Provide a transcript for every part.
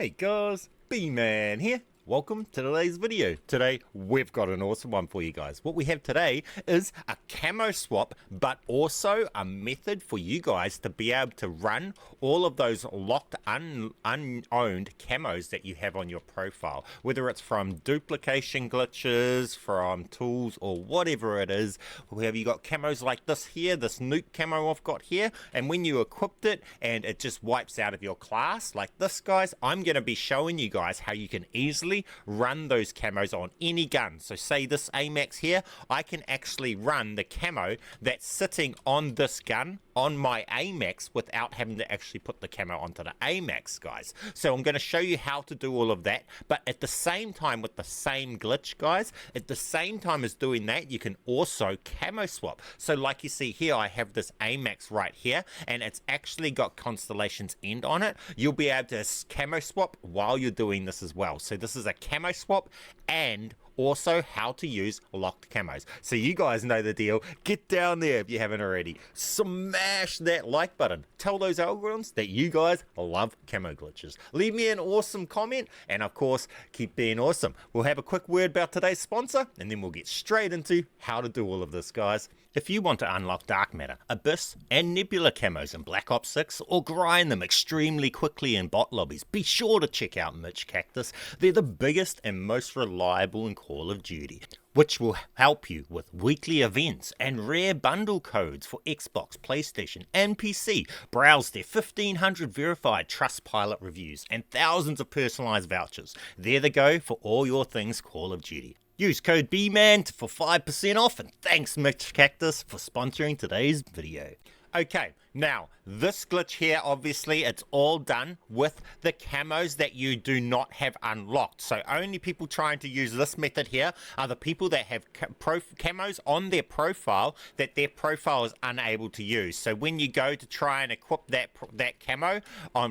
Hey guys, BMAN here. Welcome to today's video. Today we've got an awesome one for you guys. What we have today is a camo swap, but also a method for you guys to be able to run all of those locked unowned camos that you have on your profile, whether it's from duplication glitches, from tools, or whatever it is. We have you got camos like this here, this nuke camo I've got here, and when you equipped it and it just wipes out of your class like this, guys, I'm going to be showing you guys how you can easily run those camos on any gun. So say this AMAX here, I can actually run the camo that's sitting on this gun on my AMAX without having to actually put the camo onto the AMAX, guys. So I'm going to show you how to do all of that, but at the same time, with the same glitch, guys, at the same time as doing that, you can also camo swap. So like you see here, I have this AMAX right here, and it's actually got Constellation's End on it. You'll be able to camo swap while you're doing this as well. So this is a camo swap, and also how to use locked camos. So you guys know the deal. Get down there if you haven't already. Smash that like button. Tell those algorithms that you guys love camo glitches. Leave me an awesome comment, and of course, keep being awesome. We'll have a quick word about today's sponsor, and then we'll get straight into how to do all of this, guys. If you want to unlock Dark Matter, Abyss, and Nebula camos in Black Ops 6, or grind them extremely quickly in bot lobbies, be sure to check out MitchCactus. They're the biggest and most reliable in Call of Duty, which will help you with weekly events and rare bundle codes for Xbox, PlayStation, and PC. Browse their 1,500 verified Trustpilot reviews and thousands of personalized vouchers. They're the go for all your things Call of Duty. Use code BMAN for 5% off, and thanks MitchCactus for sponsoring today's video. Okay, now this glitch here, obviously it's all done with the camos that you do not have unlocked. So only people trying to use this method here are the people that have camos on their profile that their profile is unable to use. So when you go to try and equip that camo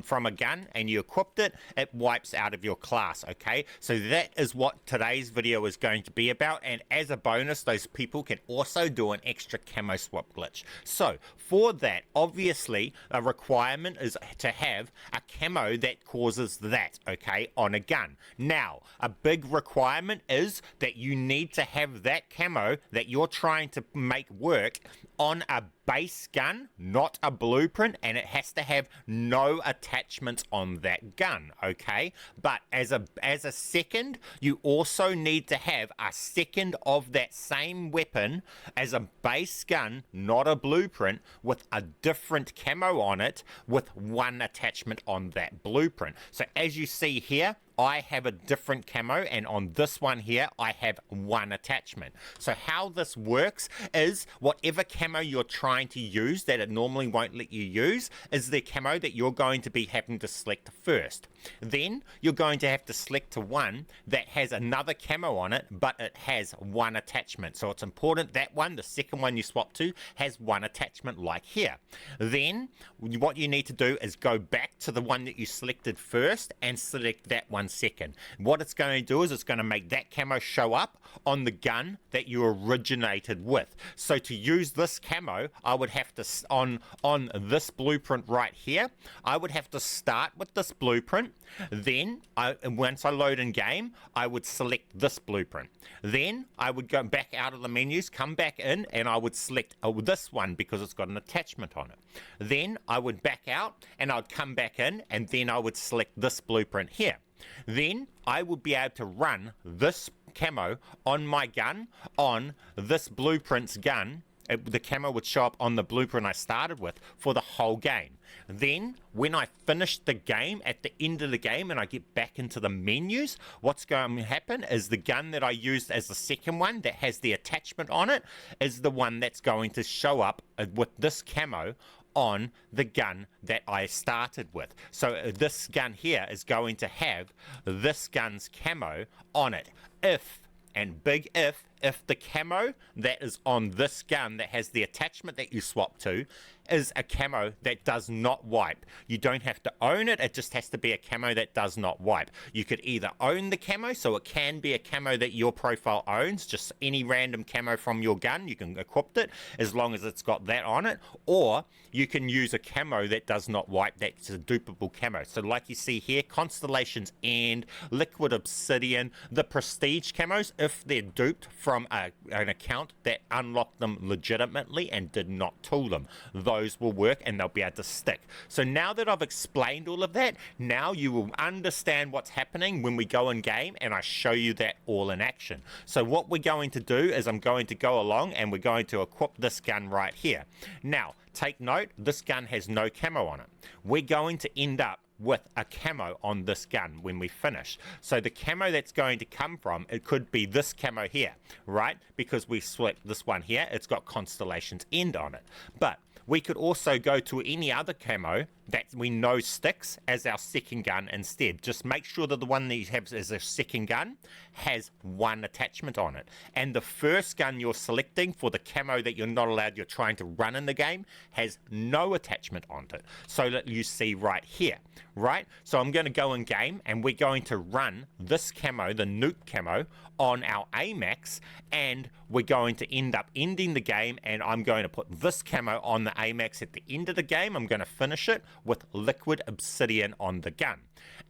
from a gun and you equipped it, it wipes out of your class. Okay, so that is what today's video is going to be about, and as a bonus, those people can also do an extra camo swap glitch. So for that, obviously a requirement is to have a camo that causes that, okay, on a gun. Now, a big requirement is that you need to have that camo that you're trying to make work on a base gun, not a blueprint, and it has to have no attachments on that gun, okay? But as a second, you also need to have a second of that same weapon as a base gun, not a blueprint, with a different camo on it with one attachment on that blueprint. So as you see here, I have a different camo, and on this one here, I have one attachment. So how this works is whatever camo you're trying to use that it normally won't let you use is the camo that you're going to be having to select first. Then you're going to have to select to one that has another camo on it, but it has one attachment. So it's important that one, the second one you swap to, has one attachment like here. Then what you need to do is go back to the one that you selected first and select that one second. What it's going to do is it's going to make that camo show up on the gun that you originated with. So to use this camo, I would have to, on this blueprint right here, I would have to start with this blueprint. Then once I load in game, I would select this blueprint. Then I would go back out of the menus, come back in, and I would select this one because it's got an attachment on it. Then I would back out and I'd come back in, and then I would select this blueprint here. Then I would be able to run this camo on my gun, on this blueprint's gun. The camo would show up on the blueprint I started with for the whole game. Then when I finish the game, at the end of the game, and I get back into the menus, what's going to happen is the gun that I used as the second one that has the attachment on it is the one that's going to show up with this camo on the gun that I started with. So this gun here is going to have this gun's camo on it if, and big if, if the camo that is on this gun that has the attachment that you swap to is a camo that does not wipe. You don't have to own it, it just has to be a camo that does not wipe. You could either own the camo, so it can be a camo that your profile owns, just any random camo from your gun, you can equip it as long as it's got that on it, or you can use a camo that does not wipe, that's a dupable camo. So like you see here, Constellation's End, Liquid Obsidian, the Prestige camos, if they're duped from an account that unlocked them legitimately and did not tool them, those will work and they'll be able to stick. So now that I've explained all of that, now you will understand what's happening when we go in game and I show you that all in action. So what we're going to do is I'm going to go along and we're going to equip this gun right here. Now take note, this gun has no camo on it. We're going to end up with a camo on this gun when we finish. So the camo that's going to come from, it could be this camo here, right? Because we select this one here, it's got Constellation's End on it. But we could also go to any other camo that we know sticks as our second gun instead. Just make sure that the one that you have as a second gun has one attachment on it. And the first gun you're selecting for the camo that you're not allowed, you're trying to run in the game, has no attachment onto it. So that you see right here, right? So I'm going to go in game and we're going to run this camo, the nuke camo, on our AMAX, and we're going to end up ending the game, and I'm going to put this camo on the AMAX at the end of the game. I'm going to finish it with Liquid Obsidian on the gun.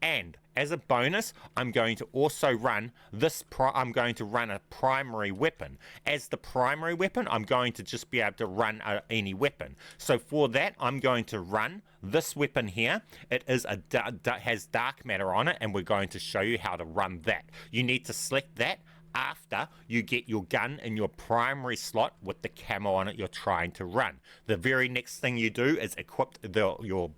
And as a bonus, I'm going to also run this, I'm going to run a primary weapon. As the primary weapon, I'm going to just be able to run any weapon. So for that, I'm going to run this weapon here. It is has dark matter on it, and we're going to show you how to run that. You need to select that after you get your gun in your primary slot with the camo on it you're trying to run. The very next thing you do is equip your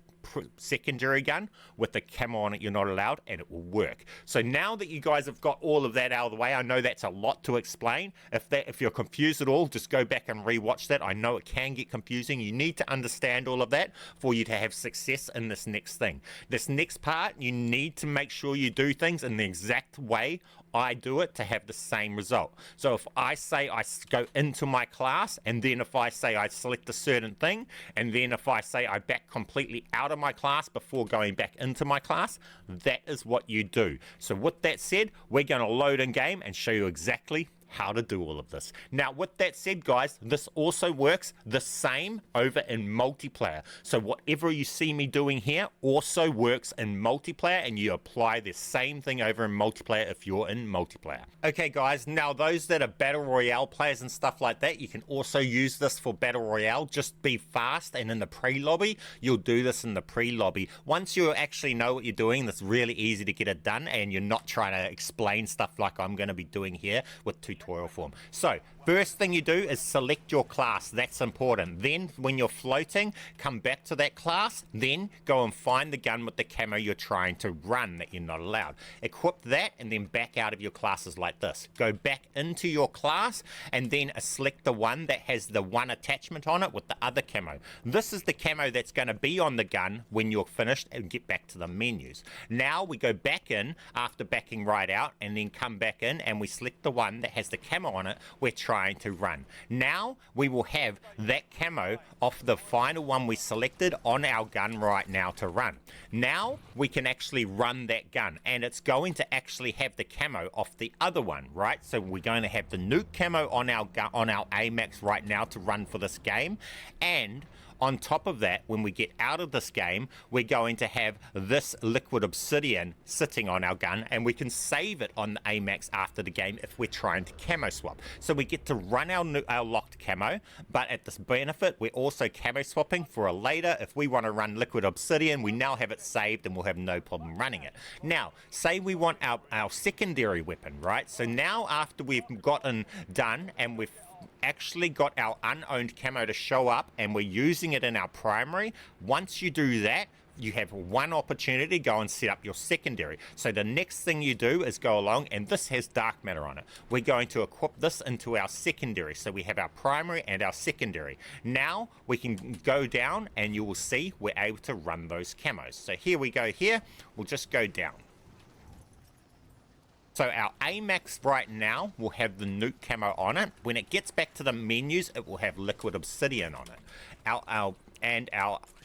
secondary gun with the camo on it you're not allowed, and it will work. So now that you guys have got all of that out of the way, I know that's a lot to explain. If you're confused at all, just go back and rewatch that. I know it can get confusing. You need to understand all of that for you to have success in this next thing. This next part, you need to make sure you do things in the exact way I do it to have the same result. So if I say I go into my class, and then if I say I select a certain thing, and then if I say I back completely out of my class before going back into my class, that is what you do. So with that said, we're going to load in game and show you exactly how to do all of this. Now, with that said, guys, this also works the same over in multiplayer. So whatever you see me doing here also works in multiplayer, and you apply the same thing over in multiplayer if you're in multiplayer. Okay, guys, now those that are Battle Royale players and stuff like that, you can also use this for Battle Royale. Just be fast, and in the pre-lobby, you'll do this in the pre-lobby. Once you actually know what you're doing, it's really easy to get it done, and you're not trying to explain stuff like I'm going to be doing here with tutorial form. So first thing you do is select your class. That's important. Then when you're floating, come back to that class, then go and find the gun with the camo you're trying to run that you're not allowed. Equip that, and then back out of your classes like this. Go back into your class, and then select the one that has the one attachment on it with the other camo. This is the camo that's going to be on the gun when you're finished, and get back to the menus. Now we go back in after backing right out, and then come back in, and we select the one that has the camo on it we're trying to run. Now we will have that camo off the final one we selected on our gun right now to run. Now we can actually run that gun, and it's going to actually have the camo off the other one, right? So we're going to have the nuke camo on our AMAX right now to run for this game, and on top of that, when we get out of this game, we're going to have this Liquid Obsidian sitting on our gun, and we can save it on the AMAX after the game if we're trying to camo swap. So we get to run our locked camo, but at this benefit, we're also camo swapping for a later. If we want to run Liquid Obsidian, we now have it saved, and we'll have no problem running it. Now, say we want our secondary weapon, right? So now after we've gotten done, and we've actually got our unowned camo to show up, and we're using it in our primary, once you do that, you have one opportunity to go and set up your secondary. So the next thing you do is go along, and this has dark matter on it. We're going to equip this into our secondary. So we have our primary and our secondary. Now we can go down, and you will see we're able to run those camos. So here we go here. We'll just go down. So our AMAX right now will have the nuke camo on it. When it gets back to the menus, it will have liquid obsidian on it.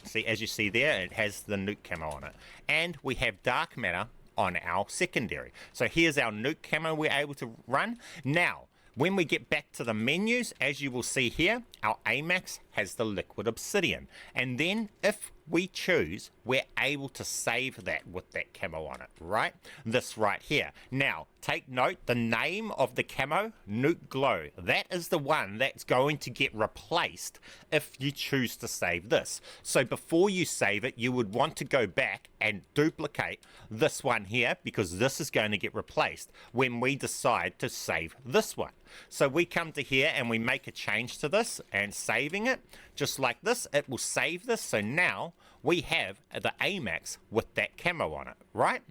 See, as you see there, it has the nuke camo on it. And we have dark matter on our secondary. So here's our nuke camo we're able to run. Now, when we get back to the menus, as you will see here, our AMAX has the liquid obsidian. And then if we choose, we're able to save that with that camo on it, right? This right here. Now, take note, the name of the camo, Nuke Glow, that is the one that's going to get replaced if you choose to save this. So before you save it, you would want to go back and duplicate this one here, because this is going to get replaced when we decide to save this one. So we come to here and we make a change to this and saving it, just like this, it will save this. So now we have the AMAX with that camo on it, right?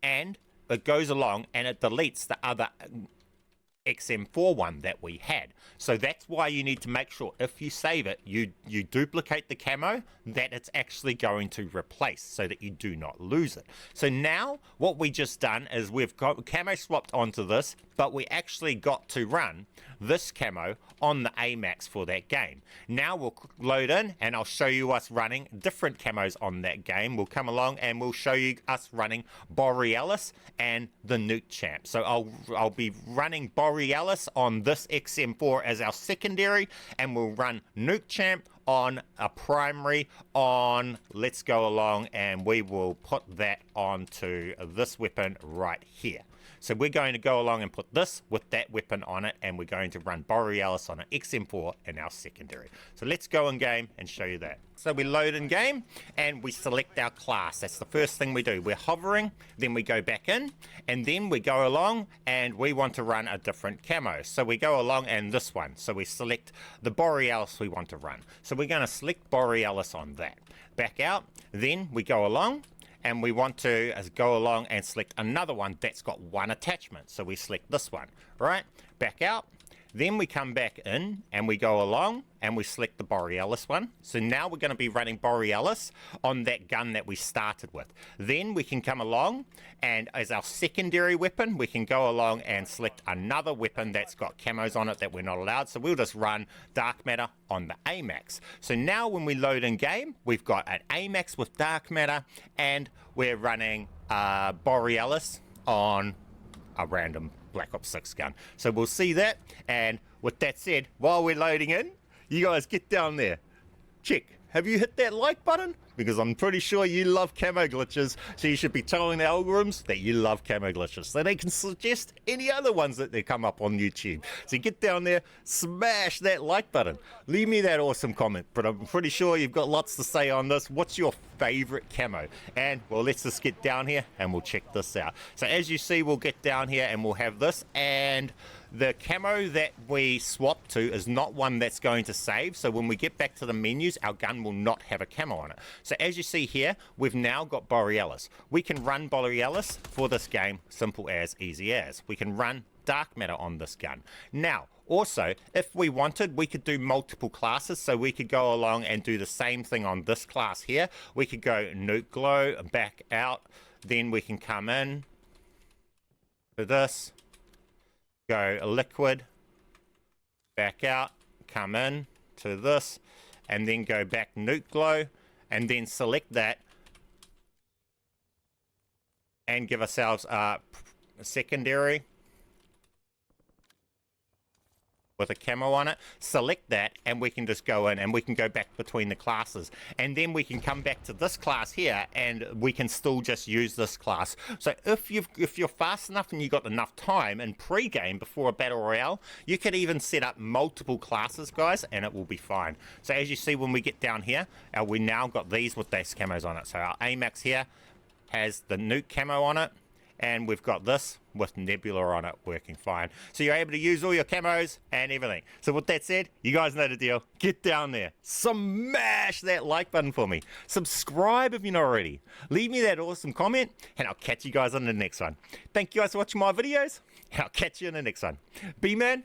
And it goes along and it deletes the other XM4 one that we had. So that's why you need to make sure if you save it, you duplicate the camo that it's actually going to replace so that you do not lose it. So now what we just done is we've got camo swapped onto this, but we actually got to run this camo on the AMAX for that game. Now we'll load in and I'll show you us running different camos on that game. We'll come along and we'll show you us running Borealis and the Nuke Champ. So I'll be running Borealis on this XM4 as our secondary, and we'll run Nuke Champ on a primary on, let's go along and we will put that onto this weapon right here. So we're going to go along and put this with that weapon on it, and we're going to run Borealis on an XM4 in our secondary. So let's go in game and show you that. So we load in game and we select our class. That's the first thing we do. We're hovering, then we go back in, and then we go along and we want to run a different camo. So we go along and this one. So we select the Borealis we want to run. So we're going to select Borealis on that. Back out, then we go along and we want to go along and select another one that's got one attachment. So we select this one, right? Back out. Then we come back in and we go along and we select the Borealis one. So now we're going to be running Borealis on that gun that we started with. Then we can come along and as our secondary weapon, we can go along and select another weapon that's got camos on it that we're not allowed. So we'll just run Dark Matter on the AMAX. So now when we load in game, we've got an AMAX with Dark Matter and we're running Borealis on a random Black Ops 6 gun. So we'll see that, and with that said, while we're loading in, you guys get down there, check, have you hit that like button? Because I'm pretty sure you love camo glitches, so you should be telling the algorithms that you love camo glitches so they can suggest any other ones that they come up on YouTube. So get down there, smash that like button, leave me that awesome comment, but I'm pretty sure you've got lots to say on this. What's your favorite camo? And well, let's just get down here and we'll check this out. So as you see, we'll get down here and we'll have this, and the camo that we swap to is not one that's going to save. So when we get back to the menus, our gun will not have a camo on it. So as you see here, we've now got Borealis. We can run Borealis for this game, simple as, easy as. We can run Dark Matter on this gun. Now, also, if we wanted, we could do multiple classes. So we could go along and do the same thing on this class here. We could go Nuke Glow, back out, then we can come in to this, go liquid, back out, come in to this, and then go back Nuke Glow, and then select that and give ourselves a secondary with a camo on it. Select that and we can just go in and we can go back between the classes, and then we can come back to this class here and we can still just use this class. So if you're fast enough and you've got enough time in pre-game before a battle royale, you could even set up multiple classes, guys, and it will be fine. So as you see, when we get down here, we now got these with those camos on it. So our AMAX here has the nuke camo on it, and we've got this with Nebula on it working fine. So you're able to use all your camos and everything. So with that said, you guys know the deal. Get down there, smash that like button for me. Subscribe if you're not already. Leave me that awesome comment, and I'll catch you guys on the next one. Thank you guys for watching my videos, and I'll catch you in the next one. BMAN